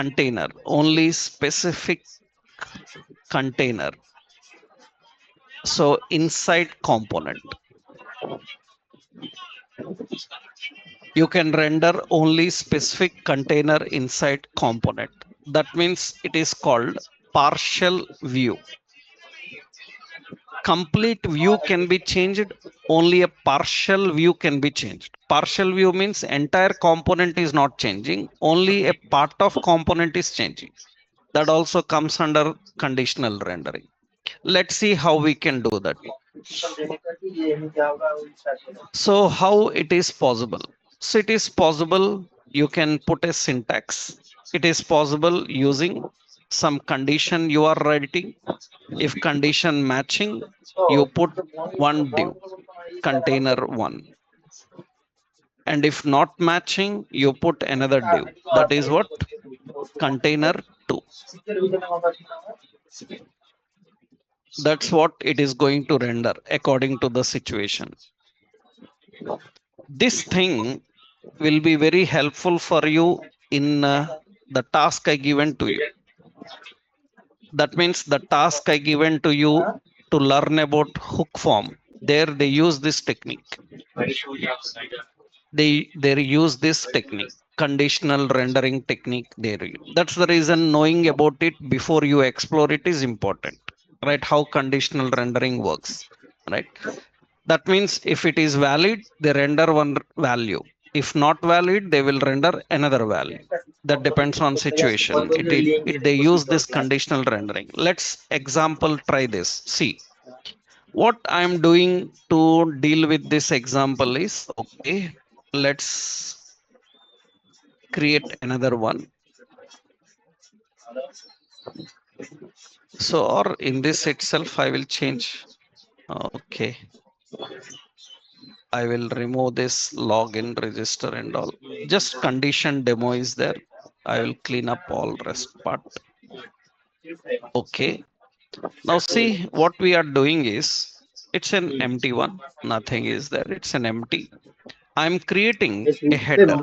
container, only specific container. So inside component, you can render only specific container inside component. That means it is called partial view. Complete view can be changed, only a partial view can be changed. Partial view means entire component is not changing, only a part of component is changing. That also comes under conditional rendering. Let's see how we can do that. So how it is possible? So it is possible, you can put a syntax. It is possible using some condition you are writing. If condition matching, you put one div, container one. And if not matching, you put another div. That is what? Container two. That's what it is going to render according to the situation. This thing will be very helpful for you in the task I given to you. That means the task I given to you to learn about hook form. There they use this technique. They use this technique, conditional rendering technique. That's the reason knowing about it before you explore it is important, right? How conditional rendering works, right? That means if it is valid, they render one value. If not valid, they will render another value. That depends on situation. They use this conditional rendering. Let's example try this. See what I'm doing to deal with this example is, okay, let's create another one. So or in this itself, I will change. Okay. I will remove this login register and all. Just condition demo is there. I will clean up all rest part. Okay. Now see what we are doing is it's an empty one. Nothing is there. It's an empty. I'm creating a header.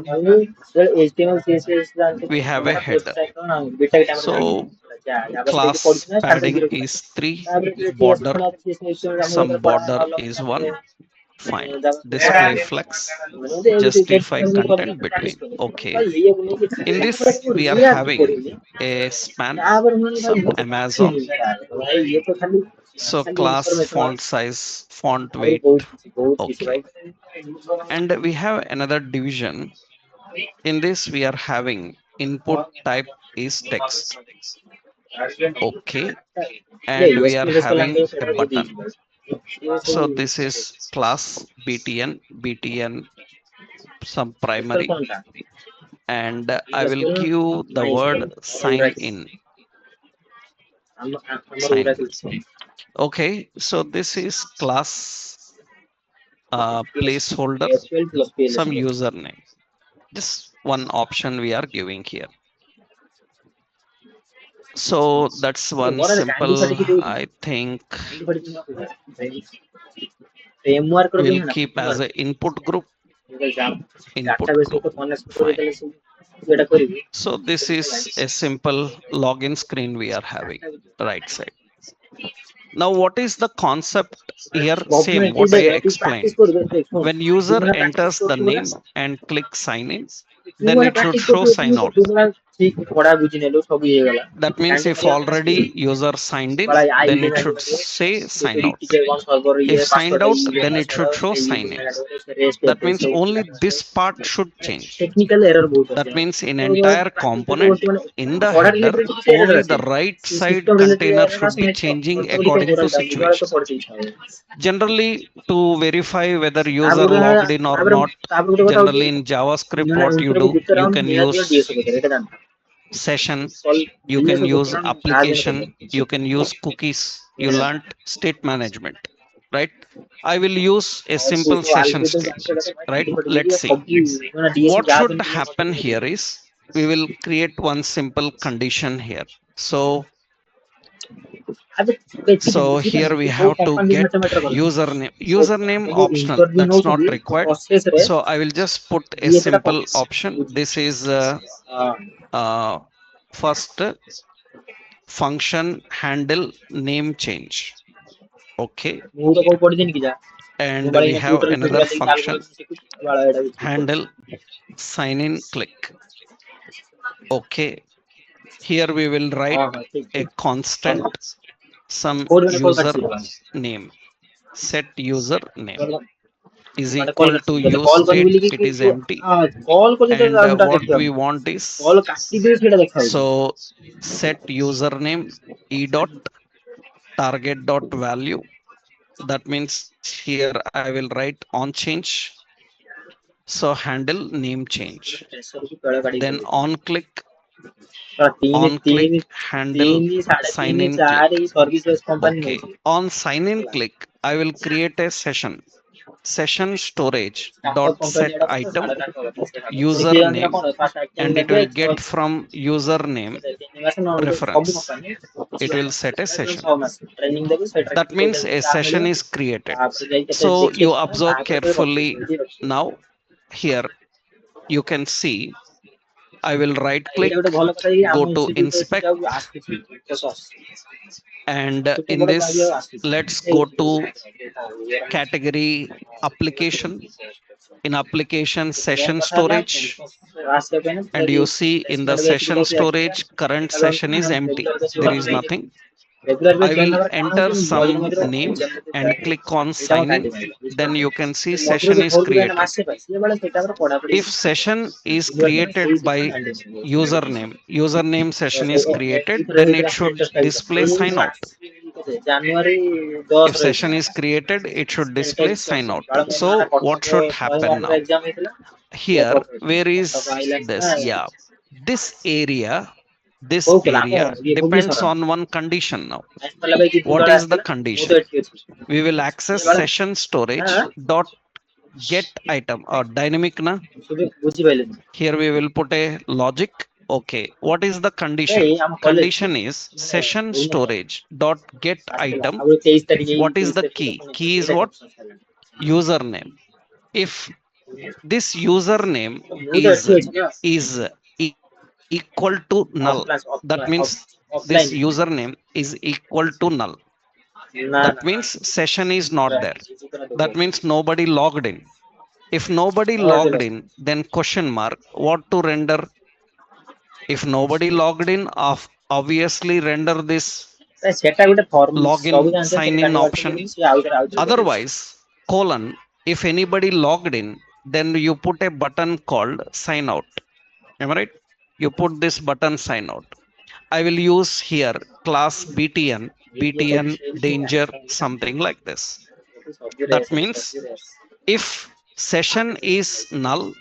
We have a header. So class padding is 3, border, some border is 1. Fine. Display flex, justify content between. Okay. In this, we are having a span, some Amazon. So class font size, font weight. Okay. And we have another division. In this, we are having input type is text. Okay. And we are having a button. So this is class btn some primary, and I will give the word sign in. Sign in. Okay, so this is class placeholder, some username. Just one option we are giving here. So that's one simple, I think we'll keep as an input group. Input group. Fine. So this is a simple login screen we are having right side. Now, what is the concept here? Same what I explained. When user enters the name and click sign in, then it should show sign out. That means if already user signed in, then it should say sign out. If signed out, then it should show sign in. That means only this part should change. That means in entire component in the header, only the right side container should be changing according to situation. Generally, to verify whether user logged in or not, generally in JavaScript, what you do, you can use session, you can use application, you can use cookies. You learned state management, right? I will use a simple session state, right? Let's see. What should happen here is we will create one simple condition here. So here we have to get username. Username optional. That's not required. So I will just put a simple option. This is uh, First, function handle name change. Okay. And we have another function handle sign in click. Okay. Here we will write a constant, some user name, set user name is equal to use state, it is empty. And what we want is, so set username e dot target dot value. That means here I will write on change. So handle name change. Then on click handle sign in click. Okay. On sign in click, I will create a session storage dot set item username, and it will get from username reference. It will set a session. That means a session is created. So you observe carefully now. Here you can see I will right click, go to inspect, and in this, let's go to category application. In application session storage, and you see in the session storage, current session is empty. There is nothing. I will enter some name and click on sign in. Then you can see session is created. If session is created by username session is created, then it should display sign out. If session is created, it should display sign out. So what should happen now? Here, where is this? Yeah, this area, depends on one condition now. What is the condition? We will access session storage dot get item or dynamic na. Here we will put a logic. Okay, what is the condition? Condition is session storage dot get item. What is the key? Key is what? Username. If this username is equal to null, that means this username is equal to null. That means session is not there. That means nobody logged in. If nobody logged in, then question mark, what to render? If nobody logged in, obviously render this login sign in option. Otherwise, colon, if anybody logged in, then you put a button called sign out. Am I right? You put this button sign out. I will use here class BTN danger, something like this. That means if session is null,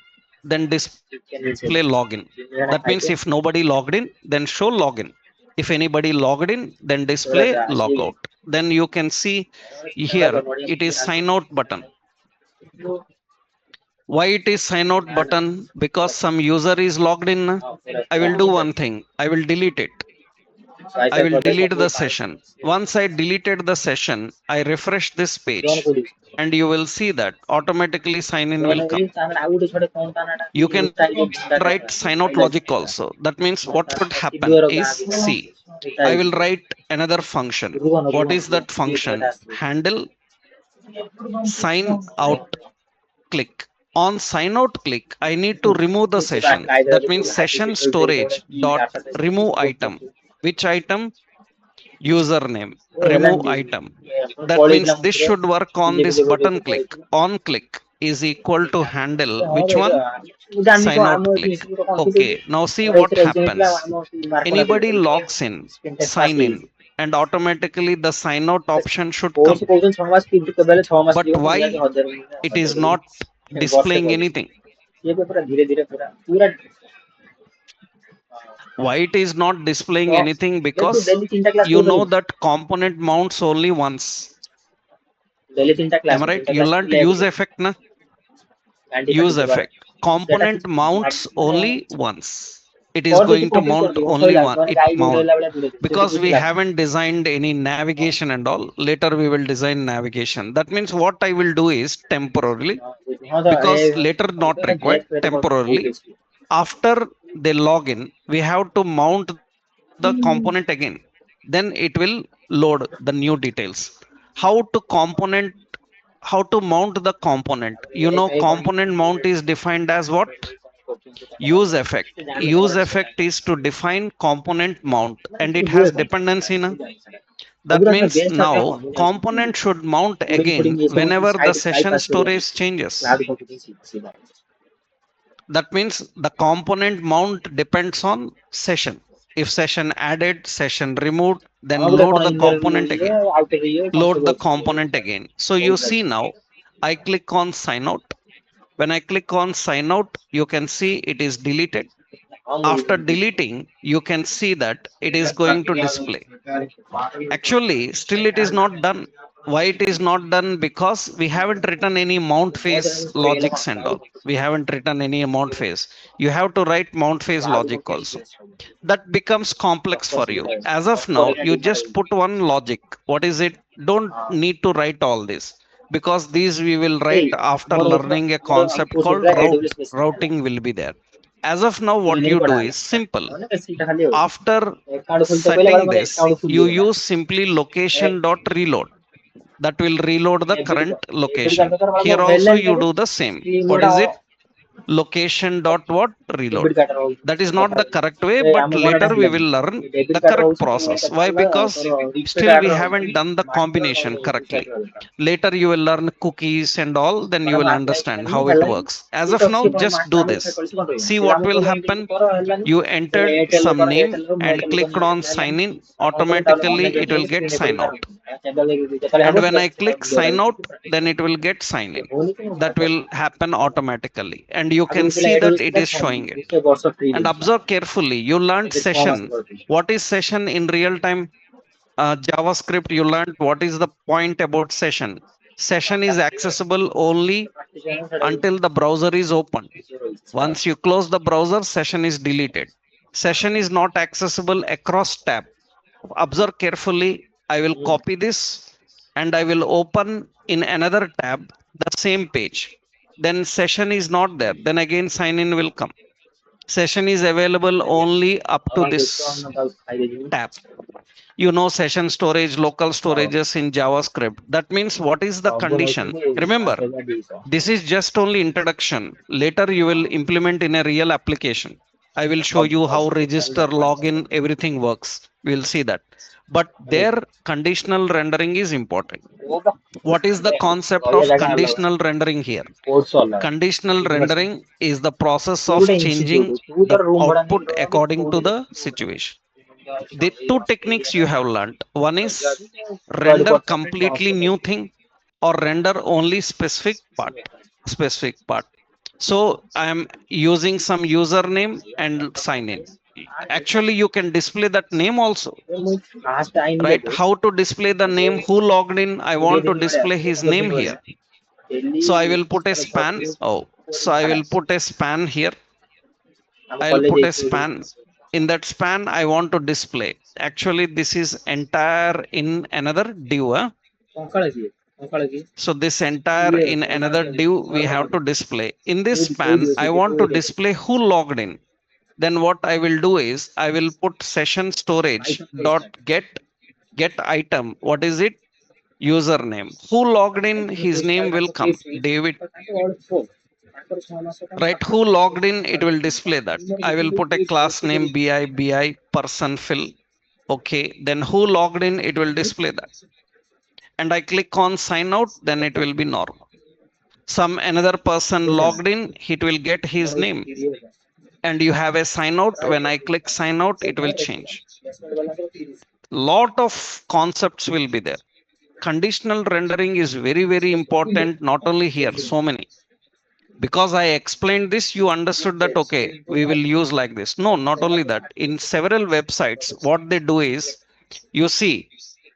then display login. That means if nobody logged in, then show login. If anybody logged in, then display logout. Then you can see here it is sign out button. Why it is sign out button? Because some user is logged in. I will do one thing. I will delete it. I will delete the session. Once I deleted the session, I refresh this page and you will see that automatically sign in will come. You can write sign out logic also. That means what should happen is, see, I will write another function. What is that function? Handle sign out click. On sign out click, I need to remove the session. That means session storage dot remove item. Which item? Username. Remove item. That means this should work on this button click. On click is equal to handle which one? Sign out click. Okay, now see what happens. Anybody logs in, sign in, and automatically the sign out option should come. But why it is not displaying anything? Why it is not displaying anything? Because you know that component mounts only once. Am I right? You learned use effect na? Use effect. Component mounts only once. It is going to mount only one. It mount because we haven't designed any navigation and all. Later we will design navigation. That means what I will do is temporarily, because later not required, temporarily, after they log in, we have to mount the component again. Then it will load the new details. How to component, how to mount the component. Component mount is defined as what? Use effect. Use effect is to define component mount, and it has dependency na. That means now component should mount again whenever the session storage changes. That means the component mount depends on session. If session added, session removed, then load the component again. Load the component again. So you see now, I click on sign out. When I click on sign out, you can see it is deleted. After deleting, you can see that it is going to display. Actually, still it is not done. Why it is not done? Because we haven't written any mount phase logics and all. We haven't written any mount phase. You have to write mount phase logic also. That becomes complex for you. As of now, you just put one logic. What is it? Don't need to write all this, because these we will write after learning a concept called route. Routing will be there. As of now, what you do is simple. After setting this, you use simply location dot reload. That will reload the current location. Here also you do the same. What is it? Location dot what? Reload. That is not the correct way, but later we will learn the correct process. Why? Because still we haven't done the combination correctly. Later you will learn cookies and all, then you will understand how it works. As of now, just do this. See what will happen. You entered some name and clicked on sign in. Automatically it will get sign out. And when I click sign out, then it will get sign in. That will happen automatically. And you can see that it is showing it. And observe carefully. You learned session. What is session in real time? JavaScript, you learned what is the point about session. Session is accessible only until the browser is open. Once you close the browser, session is deleted. Session is not accessible across tab. Observe carefully. I will copy this and I will open in another tab the same page. Then session is not there. Then again sign in will come. Session is available only up to this tab. Session storage, local storages in JavaScript. That means what is the condition? Remember, this is just only introduction. Later you will implement in a real application. I will show you how register, login, everything works. We'll see that. But their conditional rendering is important. What is the concept of conditional rendering here? Conditional rendering is the process of changing the output according to the situation. The two techniques you have learned. One is render completely new thing, or render only specific part. Specific part. So I am using some username and sign in. Actually, you can display that name also, right? How to display the name? Who logged in? I want to display his name here. So I will put a span. Oh, so I will put a span here. I'll put a span. In that span, I want to display. Actually, this is entire in another div. So this entire in another div we have to display. In this span, I want to display who logged in. Then what I will do is I will put session storage dot get item. What is it? Username. Who logged in? His name will come. David. Right? Who logged in? It will display that. I will put a class name bi person fill. Okay. Then who logged in? It will display that. And I click on sign out, then it will be normal. Some another person logged in, it will get his name. And you have a sign out. When I click sign out, it will change. Lot of concepts will be there. Conditional rendering is very, very important. Not only here, so many. Because I explained this, you understood that, okay, we will use like this. No, not only that. In several websites, what they do is, you see,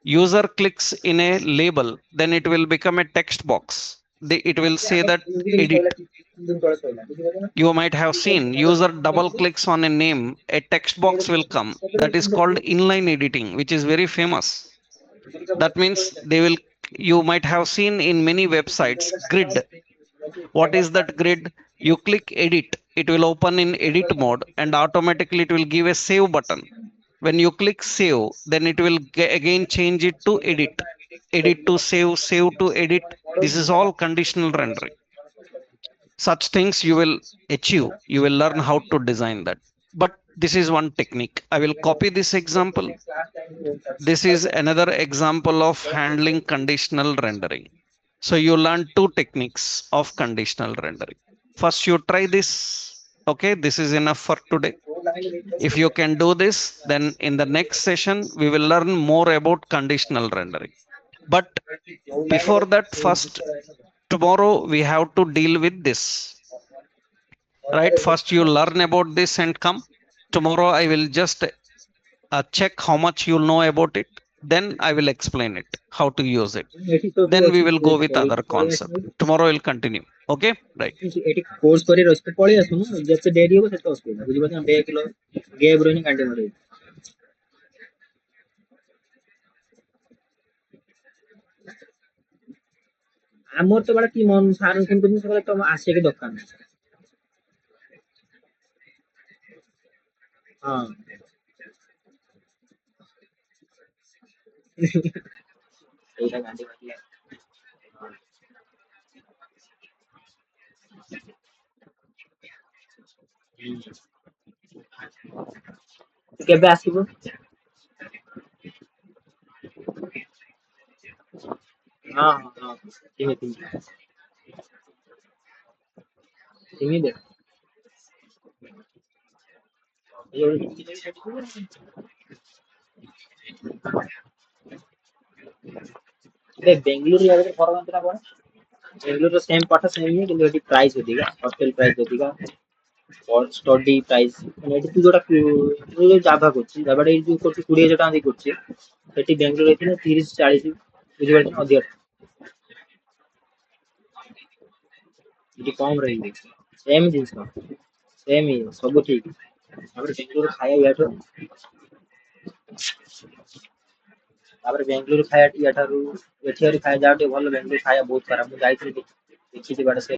user clicks in a label, then it will become a text box. It will say that edit. You might have seen user double clicks on a name, a text box will come. That is called inline editing, which is very famous. That means you might have seen in many websites grid. What is that grid? You click edit, it will open in edit mode and automatically it will give a save button. When you click save, then it will again change it to edit, edit to save, save to edit. This is all conditional rendering. Such things you will achieve, you will learn how to design that. But this is one technique. I will copy this example. This is another example of handling conditional rendering. So you learn two techniques of conditional rendering. First you try this. Okay, this is enough for today. If you can do this, then in the next session we will learn more about conditional rendering. But before that, first, tomorrow we have to deal with this, right? First you learn about this and come. Tomorrow I will just check how much you know about it, then I will explain it how to use it, then we will go with other concept. Tomorrow we'll continue. Okay, right. ଏଠି course କରି ରସିତେ ପଳେଇ ଆସୁନୁ ଯେତେ ଡେରି ହବ ସେତେ ଅସୁବିଧା ବୁଝିପାରୁଛ ନା ବ୍ୟାକ୍ ଲ ଗେମ୍ ରହିନି କାଣ୍ଟିନ୍ ରହିବ ଆମର ତ ବାଡା କି ମନ ସାର୍ ଫୋନ କରୁଛନ୍ତି ସକାଳେ ତମ ଆସିକି ଦୋକାନ ହଁ ସେଇଟା ଗାଣ୍ଡି ମାରିଲା ତୁ କେବେ ଆସିବୁ ହଁ ହଁ କେମିତି କେମିତି ଏ ବେଙ୍ଗଲୁରୁ ଜାଗାରେ ଫରକ ନା କଣ ବେଙ୍ଗଲୁରୁର ସେମ୍ ପାଠ ସେମ୍ ହିଁ କିନ୍ତୁ ଏଠି ପ୍ରାଇସ୍ ଅଧିକା ହଷ୍ଟେଲ ପ୍ରାଇସ୍ ଅଧିକା ଷ୍ଟଡି ପ୍ରାଇସ୍ ମାନେ ଏଠି ତୁ ଯୋଉ ଜାଭା କରୁଛି ଜାଭାଟା ଏଇ ଯୋଉ କରୁଛି 20,000 ଟଙ୍କା ଦେଇ କରୁଛି ସେଠି ବେଙ୍ଗଲୁରୁ ହେଇଥିଲେ 30-40 ବୁଝିପାରୁଛ ନା ଅଧିକା ଏଠି କମ ରହିବି ସେମ୍ ଜିନିଷ ସେମ୍ ସବୁ ଠିକ ତାପରେ ବେଙ୍ଗଲୁରୁ ଖାଇବା ୟାଠୁ ତାପରେ ବେଙ୍ଗଲୁରୁ ଖାଇବା ୟାଠାରୁ ଏଠିକାର ଖାଇବା ଯାହା ଟିକେ ଭଲ ବେଙ୍ଗଲୁରୁ ଖାଇବା ବହୁତ ଖରାପ ମୁଁ ଯାଇଥିଲି ଦେଖିଛି ବାଟ ସେ